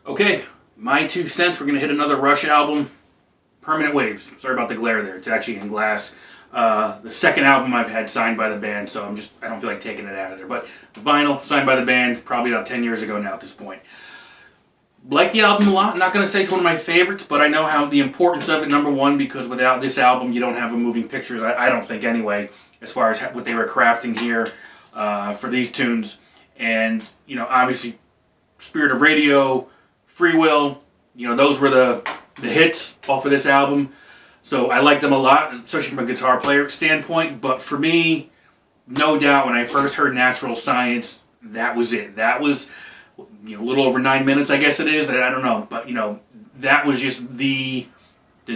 Okay, my 2 cents. We're gonna hit another Rush album, Permanent Waves. Sorry about the glare there. It's actually in glass. The second album I've had signed by the band, so I don't feel like taking it out of there. But vinyl signed by the band, probably about 10 years ago now at this point. Like the album a lot. I'm not gonna say it's one of my favorites, but I know how the importance of it. Number one, because without this album, you don't have a moving pictures. I don't think anyway, as far as what they were crafting here for these tunes, and obviously, Spirit of Radio, Free Will, those were the hits off of this album. So I like them a lot, especially from a guitar player standpoint. But for me, no doubt, when I first heard Natural Science, that was it. That was a little over 9 minutes, I guess it is. I don't know, but that was just the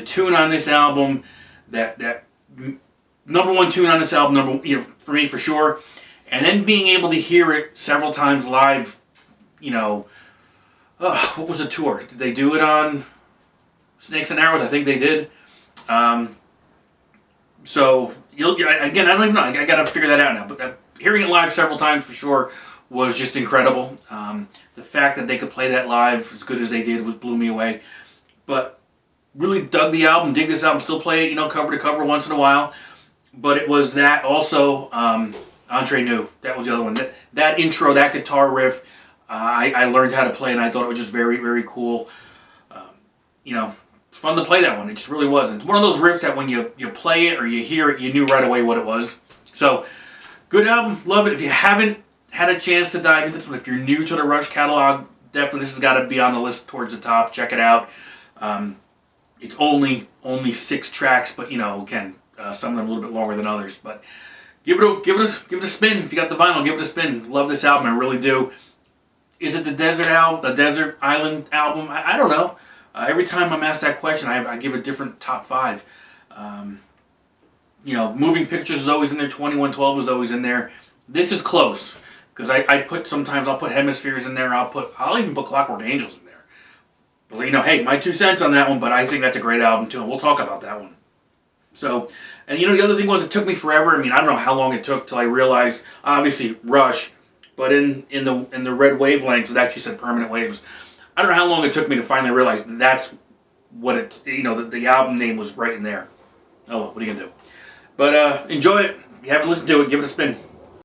tune on this album. That number one tune on this album, for me for sure. And then being able to hear it several times live. What was the tour? Did they do it on Snakes and Arrows? I think they did. So again, I don't even know. I got to figure that out now. But hearing it live several times for sure was just incredible. The fact that they could play that live as good as they did blew me away. But really dug the album, dig this album, still play it, cover to cover once in a while. But it was that also, Entre Nous. That was the other one. That intro, that guitar riff, I learned how to play, and I thought it was just very, very cool. It's fun to play that one. It just really was. It's one of those riffs that when you play it or you hear it, you knew right away what it was. So, good album. Love it. If you haven't had a chance to dive into this one, if you're new to the Rush catalog, definitely this has got to be on the list towards the top. Check it out. It's only 6 tracks, but again, some of them a little bit longer than others. But give it a spin. If you got the vinyl, give it a spin. Love this album. I really do. Is it the Desert Island album? I don't know. Every time I'm asked that question, I give a different top 5. Moving Pictures is always in there. 2112 is always in there. This is close because sometimes I'll put Hemispheres in there. I'll even put Clockwork Angels in there. But hey, my 2 cents on that one. But I think that's a great album too, and we'll talk about that one. So, and the other thing was it took me forever. I don't know how long it took till I realized, obviously Rush, but in the red wavelengths it actually said Permanent Waves. I don't know how long it took me to finally realize that's what it's, the album name was right in there. Oh well, what are you going to do? But enjoy it. If you haven't listened to it, give it a spin.